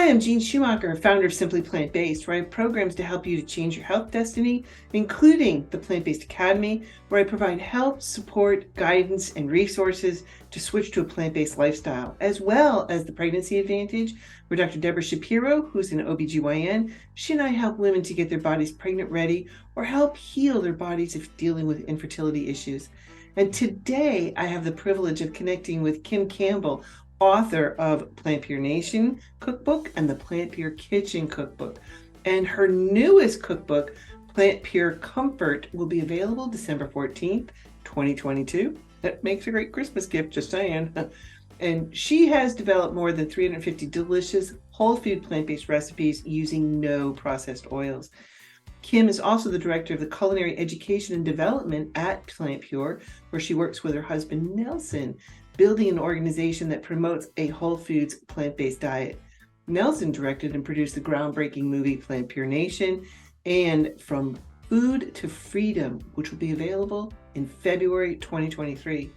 I'm Jean Schumacher, founder of Simply Plant Based, where I have programs to help you to change your health destiny, including the Plant Based Academy, where I provide help, support, guidance, and resources to switch to a plant-based lifestyle, as well as the Pregnancy Advantage, where Dr. Deborah Shapiro, who's an OBGYN, she and I help women to get their bodies pregnant ready or help heal their bodies if dealing with infertility issues. And today I have the privilege of connecting with Kim Campbell, author of PlantPure Nation cookbook and the PlantPure Kitchen cookbook. And her newest cookbook, PlantPure Comfort, will be available December 14th, 2022. That makes a great Christmas gift, just saying. And she has developed more than 350 delicious whole food plant-based recipes using no processed oils. Kim is also the director of the Culinary Education and Development at PlantPure, where she works with her husband, Nelson, building an organization that promotes a whole foods plant-based diet. Nelson directed and produced the groundbreaking movie PlantPure Nation and From Food to Freedom, which will be available in February 2023.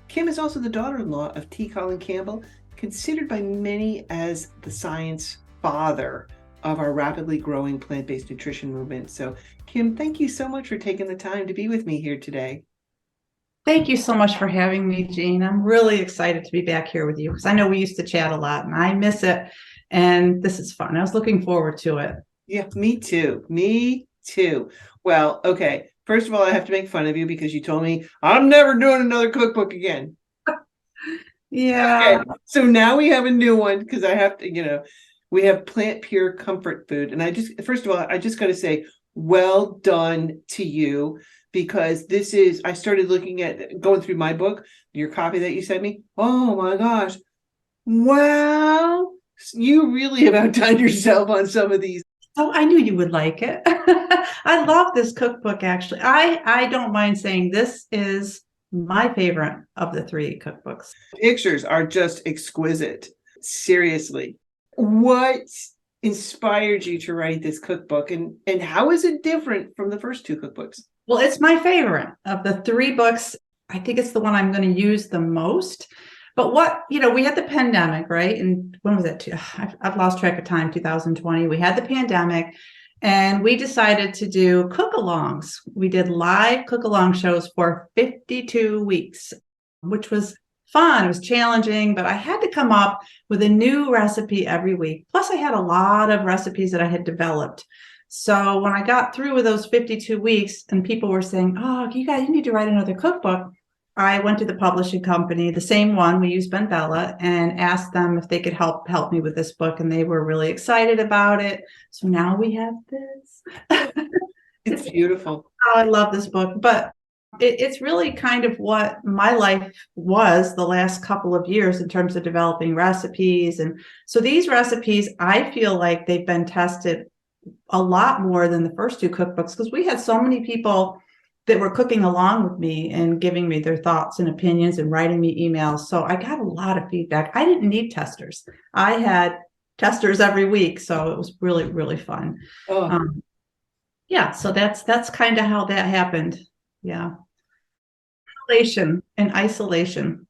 Kim is also the daughter-in-law of T. Colin Campbell, considered by many as the science father of our rapidly growing plant-based nutrition movement. So, Kim, thank you so much for taking the time to be with me here today. Thank you so much for having me, Jean. I'm really excited to be back here with you because I know we used to chat a lot and I miss it. And this is fun. I was looking forward to it. Yeah, me too. Me too. Well, okay. First of all, I have to make fun of you because you told me I'm never doing another cookbook again. Yeah. Okay. So now we have a new one because I have to, we have PlantPure Comfort Food. And first of all, I just got to say, well done to you. Because I started going through my book, your copy that you sent me. Oh my gosh. Wow. You really have outdone yourself on some of these. Oh, I knew you would like it. I love this cookbook, actually. I don't mind saying this is my favorite of the three cookbooks. Pictures are just exquisite. Seriously. What inspired you to write this cookbook and how is it different from the first two cookbooks? Well, it's my favorite of the three books. I think it's the one I'm going to use the most. But we had the pandemic, right? And when was that? I've lost track of time, 2020. We had the pandemic and we decided to do cook-alongs. We did live cook-along shows for 52 weeks, which was fun. It was challenging, but I had to come up with a new recipe every week. Plus, I had a lot of recipes that I had developed. So when I got through with those 52 weeks and people were saying, oh, you need to write another cookbook, I went to the publishing company, the same one, we used Ben Bella, and asked them if they could help me with this book. And they were really excited about it. So now we have this. It's beautiful. Oh, I love this book. But it's really kind of what my life was the last couple of years in terms of developing recipes. And so these recipes, I feel like they've been tested a lot more than the first two cookbooks because we had so many people that were cooking along with me and giving me their thoughts and opinions and writing me emails. So I got a lot of feedback. I didn't need testers. I had testers every week. So it was really, really fun. Oh. Yeah. So that's kind of how that happened. Yeah. Isolation. In isolation.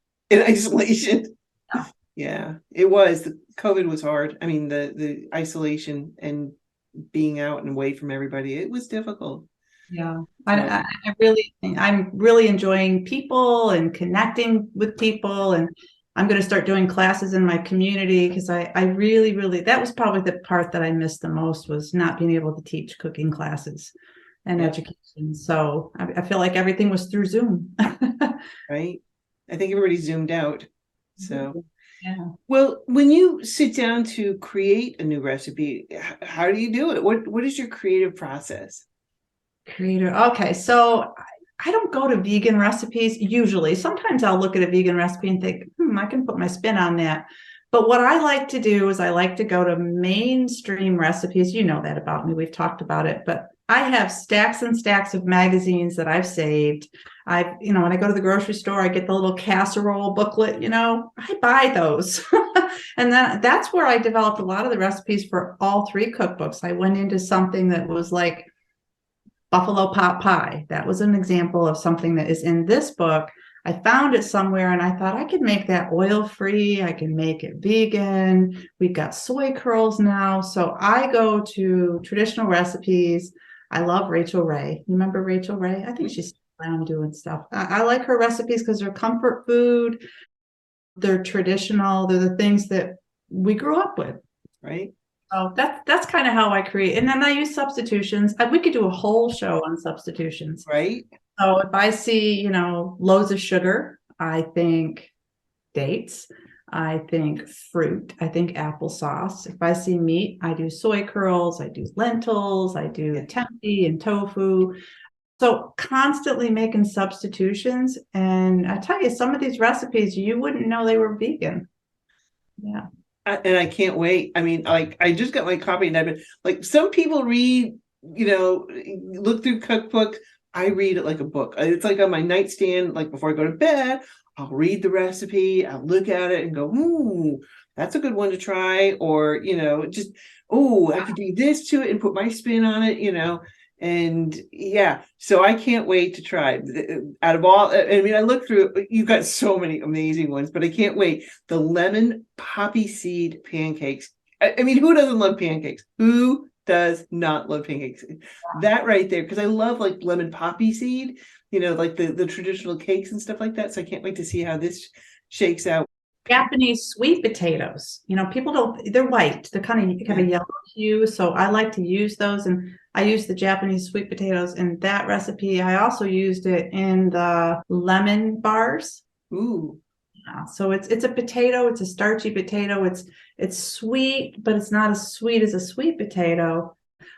Yeah, it was. The COVID was hard. I mean, the isolation and being out and away from everybody, it was difficult. Yeah, I'm really enjoying people and connecting with people, and I'm going to start doing classes in my community because I really, that was probably the part that I missed the most was not being able to teach cooking classes and education. So I feel like everything was through Zoom. Right. I think everybody zoomed out. So yeah. Well, when you sit down to create a new recipe, how do you do it? What is your creative process? Okay, so I don't go to vegan recipes usually. Sometimes I'll look at a vegan recipe and think, I can put my spin on that. But what I like to do is I like to go to mainstream recipes. You know that about me. We've talked about it. But I have stacks and stacks of magazines that I've saved. When I go to the grocery store, I get the little casserole booklet, I buy those. And then that's where I developed a lot of the recipes for all three cookbooks. I went into something that was like buffalo pot pie. That was an example of something that is in this book. I found it somewhere and I thought I could make that oil-free. I can make it vegan. We've got soy curls now. So I go to traditional recipes. I love Rachel Ray. You remember Rachel Ray? I think she's around doing stuff. I like her recipes because they're comfort food. They're traditional. They're the things that we grew up with. Right. So that's kind of how I create. And then I use substitutions. We could do a whole show on substitutions. Right. So if I see, loads of sugar, I think dates. I think fruit. I think applesauce. If I see meat, I do soy curls. I do lentils. I do tempeh and tofu. So constantly making substitutions. And I tell you, some of these recipes, you wouldn't know they were vegan. Yeah. And I can't wait. I mean, like, I just got my copy and I've been like, some people read, look through cookbook. I read it like a book. It's like on my nightstand, like before I go to bed, I'll read the recipe, I'll look at it and go, that's a good one to try. Or, just, I could do this to it and put my spin on it, and yeah, so I can't wait to try. Out of all, I mean, I look through, you've got so many amazing ones, but I can't wait. The lemon poppy seed pancakes. I mean, who doesn't love pancakes? Who does not love pancakes? That right there, because I love like lemon poppy seed, like the traditional cakes and stuff like that. So I can't wait to see how this shakes out. Japanese sweet potatoes. People they're white. They're kind of a yellow hue. So I like to use those. And I use the Japanese sweet potatoes in that recipe. I also used it in the lemon bars. Ooh. Yeah, so it's a potato. It's a starchy potato. It's sweet, but it's not as sweet as a sweet potato.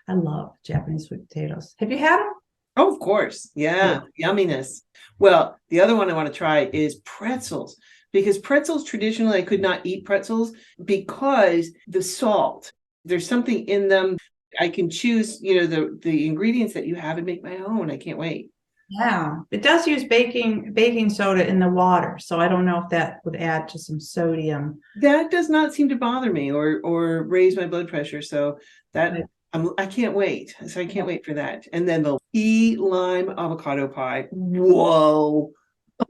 I love Japanese sweet potatoes. Have you had them? Oh, of course. Yeah. Yumminess. Well, the other one I want to try is pretzels. Because pretzels, traditionally, I could not eat pretzels because the salt, there's something in them. I can choose, the ingredients that you have and make my own. I can't wait. Yeah, it does use baking soda in the water. So I don't know if that would add to some sodium. That does not seem to bother me or raise my blood pressure. So that I can't wait. So I can't wait for that. And then the key lime avocado pie. Whoa.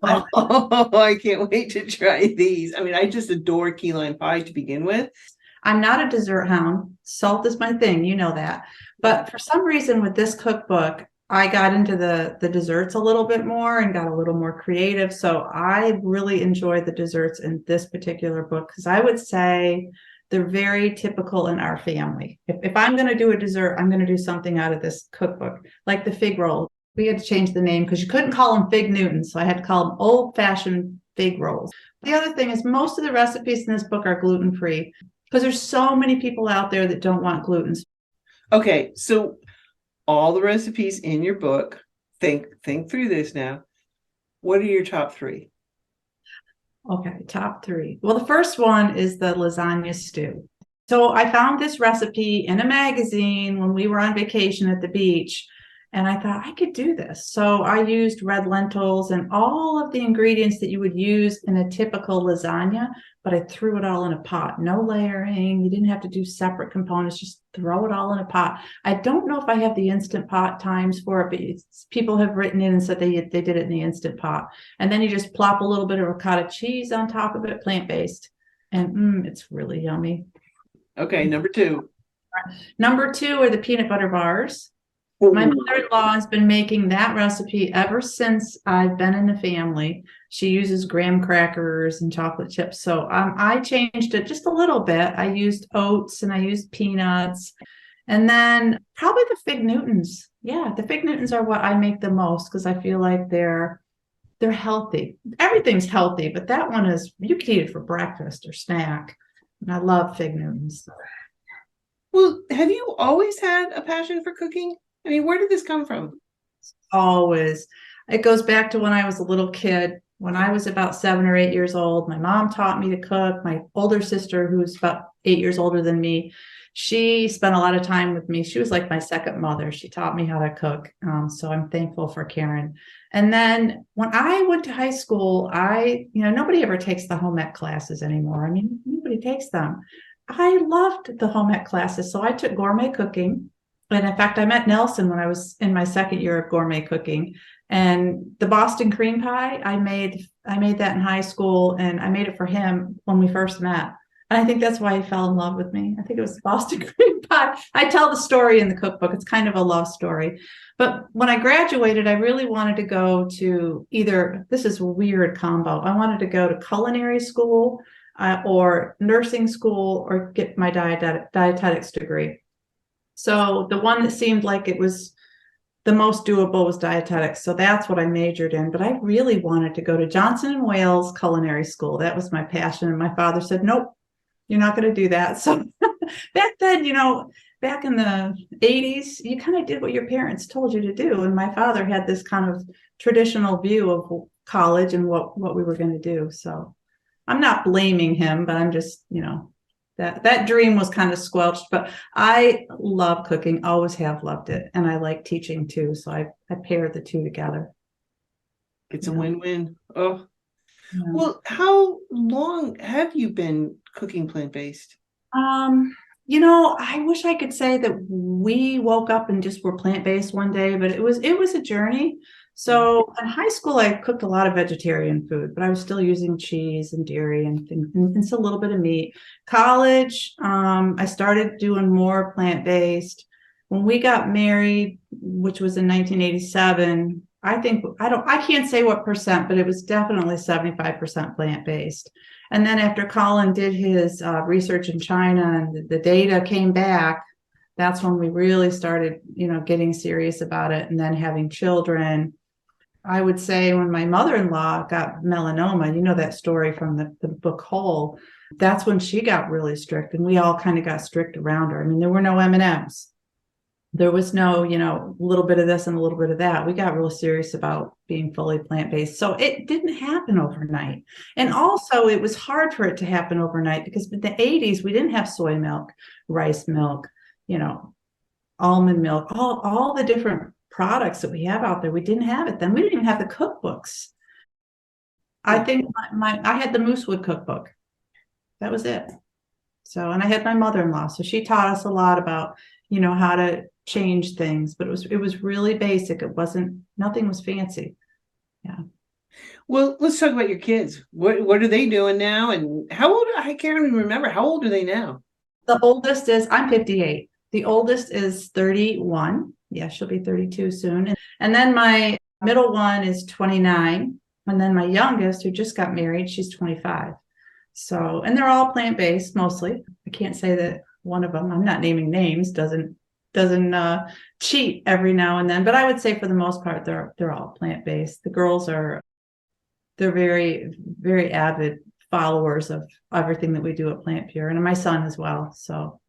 Oh, I can't wait to try these. I mean, I just adore key lime pie to begin with. I'm not a dessert hound. Salt is my thing, you know that. But for some reason with this cookbook, I got into the desserts a little bit more and got a little more creative. So I really enjoy the desserts in this particular book because I would say they're very typical in our family. If I'm going to do a dessert, I'm going to do something out of this cookbook, like the fig roll. We had to change the name because you couldn't call them Fig Newtons. So I had to call them old-fashioned fig rolls. The other thing is most of the recipes in this book are gluten-free because there's so many people out there that don't want gluten. Okay, so all the recipes in your book, think through this now. What are your top three? Okay, top three. Well, the first one is the lasagna stew. So I found this recipe in a magazine when we were on vacation at the beach. And I thought I could do this. So I used red lentils and all of the ingredients that you would use in a typical lasagna, but I threw it all in a pot. No layering. You didn't have to do separate components. Just throw it all in a pot. I don't know if I have the Instant Pot times for it, but people have written in and said they did it in the Instant Pot. And then you just plop a little bit of ricotta cheese on top of it, plant-based. And it's really yummy. Okay, number two. Number two are the peanut butter bars. My mother-in-law has been making that recipe ever since I've been in the family. She uses graham crackers and chocolate chips. So I changed it just a little bit. I used oats and I used peanuts. And then probably the Fig Newtons. Yeah, the Fig Newtons are what I make the most because I feel like they're healthy. Everything's healthy, but that one is, you could eat it for breakfast or snack. And I love Fig Newtons. Well, have you always had a passion for cooking? I mean, where did this come from? Always. It goes back to when I was a little kid. When I was about 7 or 8 years old, my mom taught me to cook. My older sister, who's about 8 years older than me, she spent a lot of time with me. She was like my second mother. She taught me how to cook. So I'm thankful for Karen. And then when I went to high school, nobody ever takes the home ec classes anymore. I mean, nobody takes them. I loved the home ec classes. So I took gourmet cooking. And in fact, I met Nelson when I was in my second year of gourmet cooking. And the Boston cream pie, I made I made that in high school, and I made it for him when we first met. And I think that's why he fell in love with me. I think it was Boston cream pie. I tell the story in the cookbook. It's kind of a love story. But when I graduated, I really wanted to go to either, this is a weird combo, I wanted to go to culinary school or nursing school or get my dietetics degree. So the one that seemed like it was the most doable was dietetics. So that's what I majored in. But I really wanted to go to Johnson & Wales Culinary School. That was my passion. And my father said, nope, you're not going to do that. So back then, back in the 80s, you kind of did what your parents told you to do. And my father had this kind of traditional view of college and what we were going to do. So I'm not blaming him, but I'm just, that dream was kind of squelched. But I love cooking, always have loved it. And I like teaching too. So I pair the two together. It's a win-win. Oh, Yeah. well, how long have you been cooking plant-based? I wish I could say that we woke up and just were plant-based one day, but it was a journey. So in high school, I cooked a lot of vegetarian food, but I was still using cheese and dairy and things, and still a little bit of meat. College, I started doing more plant-based. When we got married, which was in 1987, I can't say what percent, but it was definitely 75% plant-based. And then after Colin did his research in China and the data came back, that's when we really started, getting serious about it and then having children. I would say when my mother-in-law got melanoma, that story from the book Whole, that's when she got really strict, and we all kind of got strict around her. I mean, there were no M&Ms. There was no, a little bit of this and a little bit of that. We got real serious about being fully plant-based. So it didn't happen overnight. And also it was hard for it to happen overnight because in the 80s, we didn't have soy milk, rice milk, almond milk, all the different products that we have out there. We didn't have it then. We didn't even have the cookbooks. I think I had the Moosewood cookbook. That was it. So, and I had my mother-in-law. So she taught us a lot about, how to change things, but it was really basic. Nothing was fancy. Yeah. Well, let's talk about your kids. What are they doing now? And how old? I can't even remember. How old are they now? The oldest I'm 58. The oldest is 31. Yeah, she'll be 32 soon. And then my middle one is 29. And then my youngest, who just got married, she's 25. So, and they're all plant-based mostly. I can't say that one of them, I'm not naming names, doesn't cheat every now and then, but I would say for the most part, they're all plant-based. The girls they're very, very avid followers of everything that we do at PlantPure, and my son as well. So,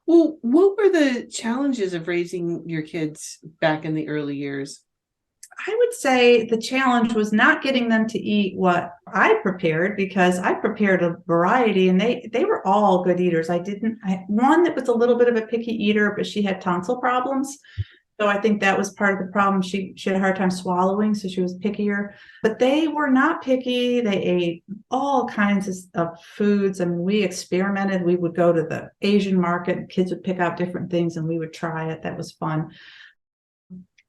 well, what were the challenges of raising your kids back in the early years? I would say the challenge was not getting them to eat what I prepared, because I prepared a variety and they were all good eaters. I had one that was a little bit of a picky eater, but she had tonsil problems. So I think that was part of the problem. She had a hard time swallowing, so she was pickier. But they were not picky. They ate all kinds of foods. I mean, we experimented. We would go to the Asian market. Kids would pick out different things and we would try it. That was fun.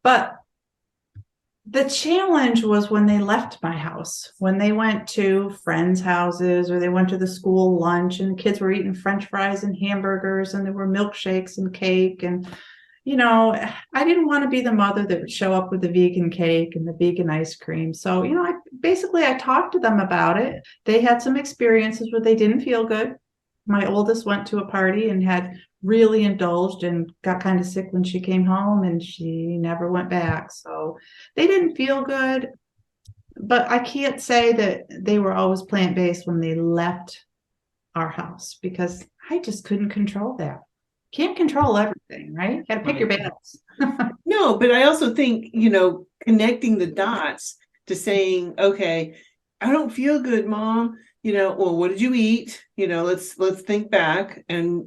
But the challenge was when they left my house, when they went to friends' houses or they went to the school lunch and the kids were eating French fries and hamburgers and there were milkshakes and cake. And, I didn't want to be the mother that would show up with the vegan cake and the vegan ice cream. So, I talked to them about it. They had some experiences where they didn't feel good. My oldest went to a party and had really indulged and got kind of sick when she came home, and she never went back. So they didn't feel good, but I can't say that they were always plant-based when they left our house, because I just couldn't control that. Can't control everything, right? Got to pick your battles. No, but I also think, connecting the dots to saying, okay, I don't feel good, Mom. Well, what did you eat? Let's think back and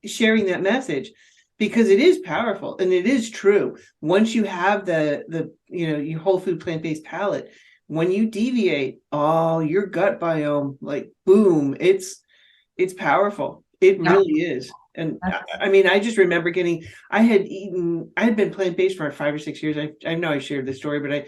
sharing that message, because it is powerful and it is true. Once you have the your whole food plant-based palate, when you deviate, your gut biome, like boom, it's powerful. It really is. And I mean, I just remember I had been plant-based for 5 or 6 years. I know I shared this story, but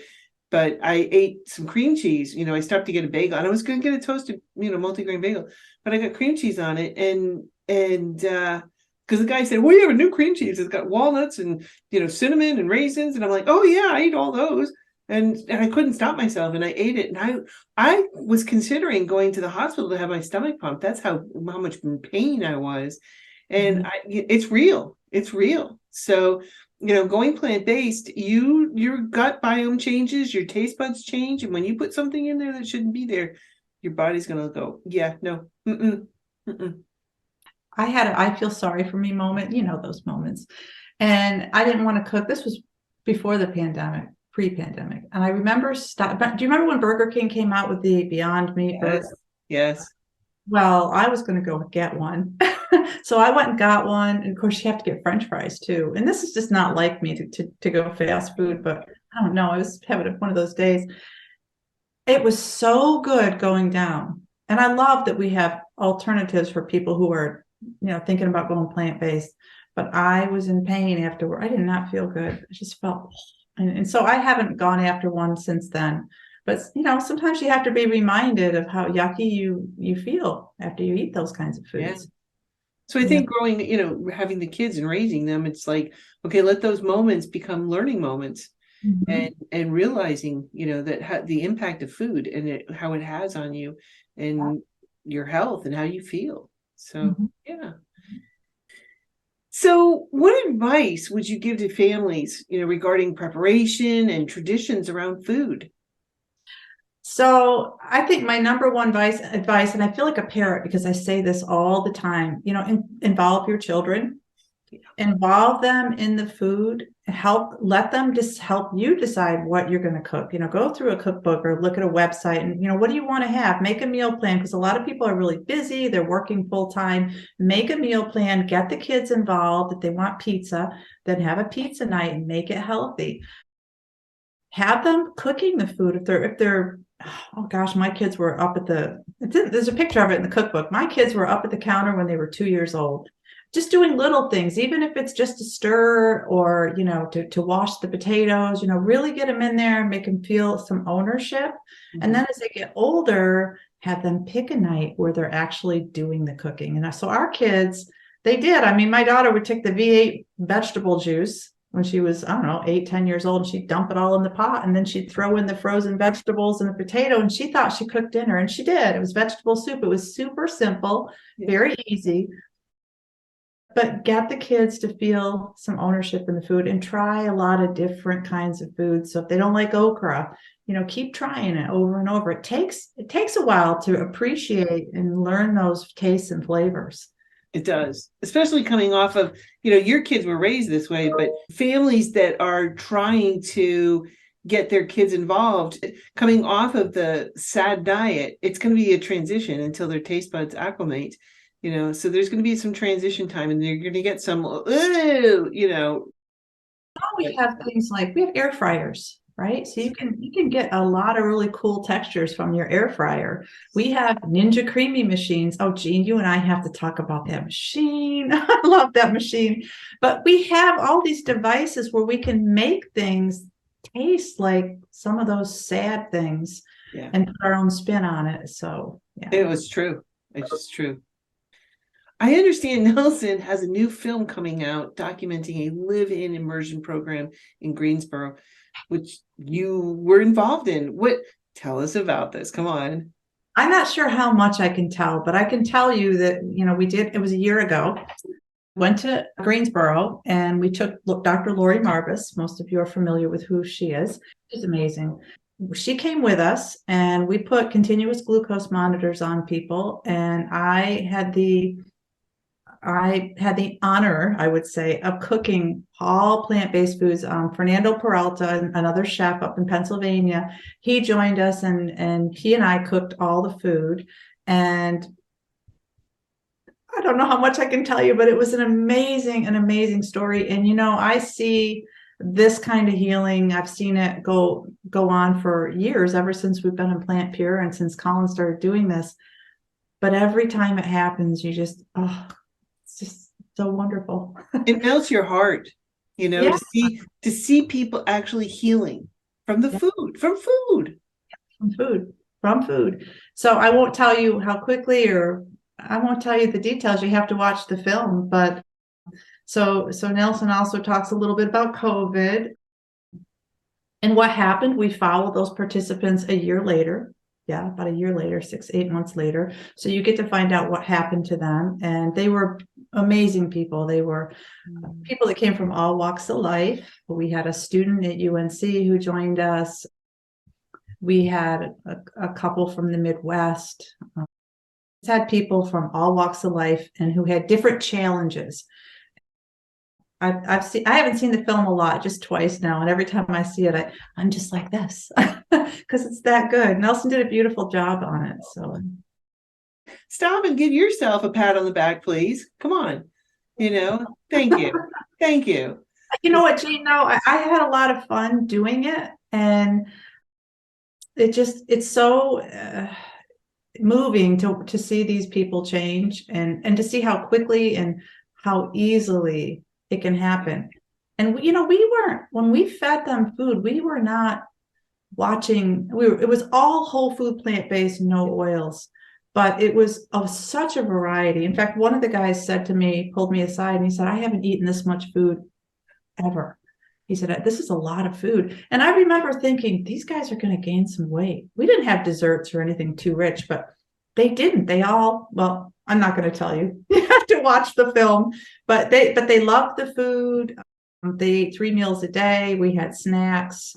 but I ate some cream cheese. I stopped to get a bagel, and I was going to get a toasted, multigrain bagel, but I got cream cheese on it, and because the guy said, "Well, you have a new cream cheese. It's got walnuts and cinnamon and raisins," and I'm like, "Oh yeah, I ate all those." And I couldn't stop myself, and I ate it. And I was considering going to the hospital to have my stomach pumped. That's how much in pain I was. And it's real. It's real. So, going plant-based, your gut biome changes, your taste buds change. And when you put something in there that shouldn't be there, your body's going to go, yeah, no. I feel sorry for me moment, those moments. And I didn't want to cook. This was before the pandemic, pre-pandemic. And I remember, do you remember when Burger King came out with the Beyond Meat burger? Yes. Well, I was going to go get one. So I went and got one. And of course, you have to get French fries too. And this is just not like me to go fast food, but I don't know. I was having one of those days. It was so good going down. And I love that we have alternatives for people who are, thinking about going plant-based. But I was in pain afterward. I did not feel good. I just felt, and so I haven't gone after one since then. But sometimes you have to be reminded of how yucky you feel after you eat those kinds of foods. Yeah. So I think growing, having the kids and raising them, it's like, okay, let those moments become learning moments, and realizing, that the impact of food and how it has on you and your health and how you feel. So, yeah. So what advice would you give to families, regarding preparation and traditions around food? So I think my number one advice, and I feel like a parrot because I say this all the time, involve your children, involve them in the food, let them just help you decide what you're going to cook. Go through a cookbook or look at a website and, what do you want to have? Make a meal plan, because a lot of people are really busy. They're working full time. Make a meal plan, get the kids involved. If they want pizza, then have a pizza night and make it healthy. Have them cooking the food. If they're oh gosh, my kids were up at there's a picture of it in the cookbook. My kids were up at the counter when they were 2 years old, just doing little things, even if it's just to stir or, to wash the potatoes, really get them in there and make them feel some ownership. And then as they get older, have them pick a night where they're actually doing the cooking. And so our kids, they did. I mean, my daughter would take the V8 vegetable juice when she was, I don't know, 8-10 years old, and she'd dump it all in the pot, and then she'd throw in the frozen vegetables and the potato, and she thought she cooked dinner, and she did. It was vegetable soup. It was super simple, very easy, but get the kids to feel some ownership in the food and try a lot of different kinds of foods. So if they don't like okra, keep trying it over and over. It takes a while to appreciate and learn those tastes and flavors. It does, especially coming off of, your kids were raised this way, but families that are trying to get their kids involved, coming off of the SAD diet, it's going to be a transition until their taste buds acclimate, so there's going to be some transition time, and you're going to get some, Now we have things like, we have air fryers. Right. So you can get a lot of really cool textures from your air fryer. We have Ninja Creamy machines. Oh, Jean, you and I have to talk about that machine. I love that machine. But we have all these devices where we can make things taste like some of those sad things and put our own spin on it. So it was true. It's just true. I understand Nelson has a new film coming out documenting a live-in immersion program in Greensboro, which you were involved in. Tell us about this. Come on. I'm not sure how much I can tell, but I can tell you that, it was a year ago. Went to Greensboro and we took Dr. Lori Marbus. Most of you are familiar with who she is. She's amazing. She came with us and we put continuous glucose monitors on people. And I had the honor, I would say, of cooking all plant-based foods. Fernando Peralta, another chef up in Pennsylvania, he joined us and he and I cooked all the food. And I don't know how much I can tell you, but it was an amazing story. And, I see this kind of healing. I've seen it go on for years, ever since we've been in PlantPure and since Colin started doing this. But every time it happens, you just, it's just so wonderful. It melts your heart, to see people actually healing From the Yeah. food, from food. From food. So I won't tell you how quickly, or I won't tell you the details. You have to watch the film. But so Nelson also talks a little bit about COVID and what happened. We followed those participants a year later. Yeah, about a year later, 6, 8 months later. So you get to find out what happened to them. And they were amazing people. They were people that came from all walks of life. We had a student at UNC who joined us. We had a couple from the Midwest. Had people from all walks of life and who had different challenges. I haven't seen the film a lot, just twice now, and every time I see it, I'm just like this because it's that good. Nelson did a beautiful job on it. So Stop and give yourself a pat on the back, please. Come on. Thank you. Thank you. You know what, Jean? No, I had a lot of fun doing it, and it's so moving to see these people change and to see how quickly and how easily it can happen. And we weren't, when we fed them food, we were not watching. It was all whole food, plant-based, no oils, but it was of such a variety. In fact, one of the guys pulled me aside, and he said, "I haven't eaten this much food ever." He said, "This is a lot of food." And I remember thinking, these guys are going to gain some weight. We didn't have desserts or anything too rich, but they didn't. They all, well, I'm not going to tell you. You have to watch the film. But they loved the food. They ate 3 meals a day. We had snacks.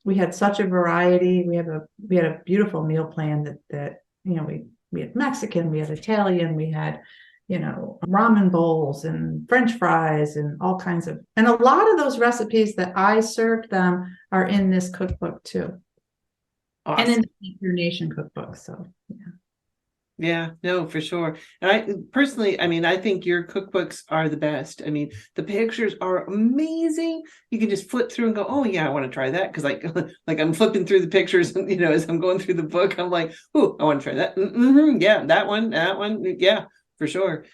We had such a variety. We had a beautiful meal plan that we had Mexican, we had Italian, we had ramen bowls and French fries and all kinds of, and a lot of those recipes that I served them are in this cookbook too. Awesome. And in the PlantPure Nation cookbook. So yeah, no, for sure. And I personally, I think your cookbooks are the best. The pictures are amazing. You can just flip through and go, "Oh yeah, I want to try that." Because like I'm flipping through the pictures, as I'm going through the book, I'm like, "Oh, I want to try that." Yeah, that one, yeah, for sure.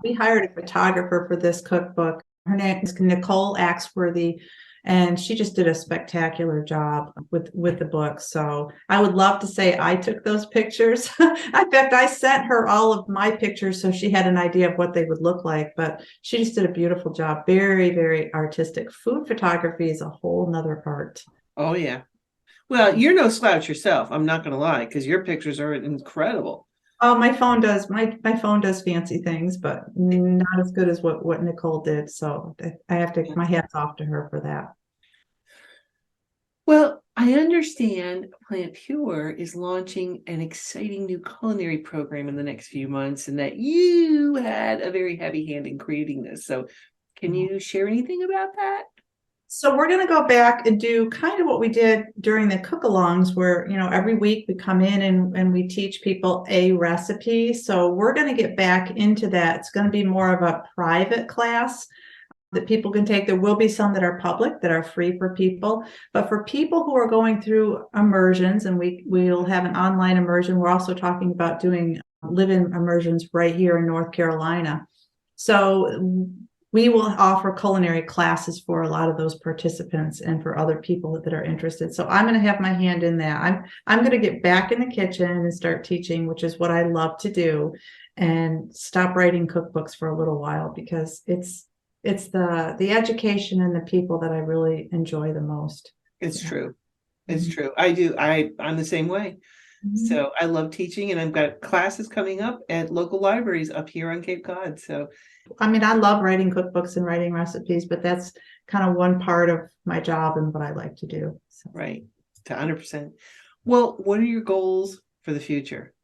We hired a photographer for this cookbook. Her name is Nicole Axworthy, and she just did a spectacular job with the book. So I would love to say I took those pictures. In fact, I sent her all of my pictures so she had an idea of what they would look like, but she just did a beautiful job. Very, very artistic. Food photography is a whole nother art. Oh, yeah. Well, you're no slouch yourself. I'm not going to lie, because your pictures are incredible. Oh, my phone does fancy things, but not as good as what Nicole did. So I have to, my hat's off to her for that. Well, I understand PlantPure is launching an exciting new culinary program in the next few months, and that you had a very heavy hand in creating this. So can you share anything about that? So we're going to go back and do kind of what we did during the cook-alongs, where, every week we come in and we teach people a recipe. So we're going to get back into that. It's going to be more of a private class that people can take. There will be some that are public, that are free for people. But for people who are going through immersions, and we'll have an online immersion. We're also talking about doing live-in immersions right here in North Carolina. So we will offer culinary classes for a lot of those participants and for other people that are interested. So I'm going to have my hand in that. I'm going to get back in the kitchen and start teaching, which is what I love to do, and stop writing cookbooks for a little while, because it's the education and the people that I really enjoy the most. It's true. It's true. I do. I'm the same way. So I love teaching, and I've got classes coming up at local libraries up here on Cape Cod. So I love writing cookbooks and writing recipes, but that's kind of one part of my job and what I like to do. So. Right. To 100%. Well, what are your goals for the future?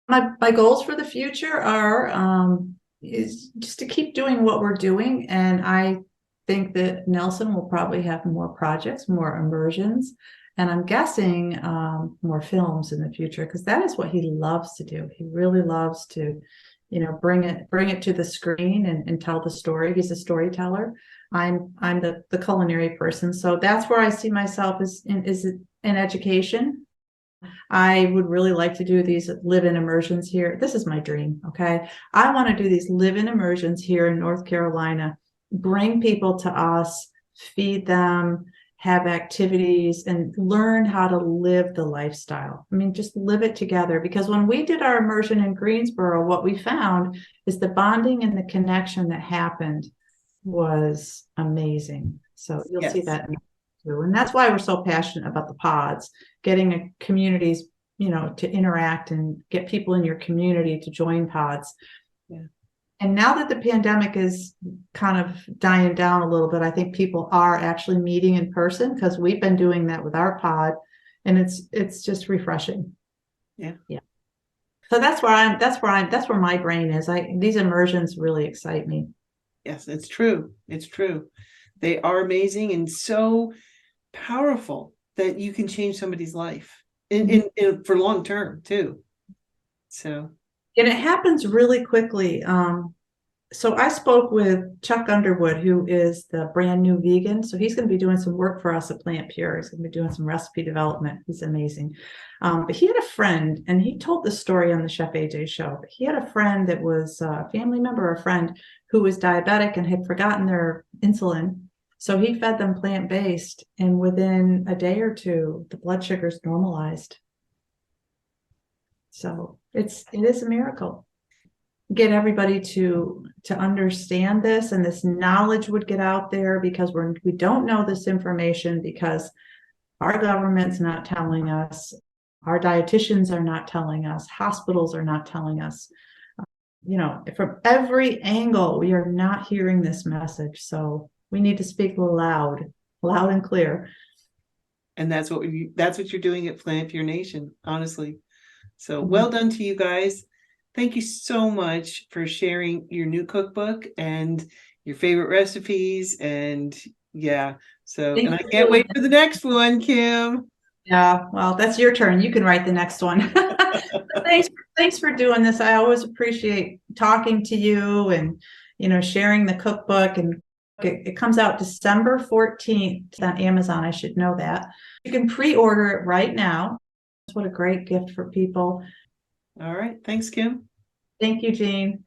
My goals for the future are is just to keep doing what we're doing. And I think that Nelson will probably have more projects, more immersions, and I'm guessing more films in the future, because that is what he loves to do. He really loves to, bring it to the screen and tell the story. He's a storyteller. I'm the culinary person. So that's where I see myself is in education. I would really like to do these live-in immersions here. This is my dream, okay? I want to do these live-in immersions here in North Carolina, bring people to us, feed them, have activities, and learn how to live the lifestyle. I mean, just live it together. Because when we did our immersion in Greensboro, what we found is the bonding and the connection that happened was amazing. So you'll see that too. And that's why we're so passionate about the pods, getting communities, to interact and get people in your community to join pods. Yeah. And now that the pandemic is kind of dying down a little bit, I think people are actually meeting in person, because we've been doing that with our pod, and it's just refreshing. Yeah. So that's where my brain is. These immersions really excite me. Yes, it's true. It's true. They are amazing and so powerful that you can change somebody's life for long term too. So. And it happens really quickly. So I spoke with Chuck Underwood, who is the brand new vegan. So he's going to be doing some work for us at PlantPure. He's going to be doing some recipe development. He's amazing. But he had a friend, and he told the story on the Chef AJ show. But he had a friend that was a family member, a friend who was diabetic and had forgotten their insulin. So he fed them plant-based, and within a day or two, the blood sugars normalized. So it is a miracle. Get everybody to understand this, and this knowledge would get out there, because we don't know this information, because our government's not telling us, our dietitians are not telling us, hospitals are not telling us. From every angle, we are not hearing this message. So we need to speak loud and clear. And that's what you're doing at PlantPure Nation, honestly. So well done to you guys. Thank you so much for sharing your new cookbook and your favorite recipes. And I can't wait for the next one, Kim. Yeah, well, that's your turn. You can write the next one. Thanks for doing this. I always appreciate talking to you and, sharing the cookbook. And it comes out December 14th on Amazon. I should know that. You can pre-order it right now. What a great gift for people. All right. Thanks, Kim. Thank you, Jean.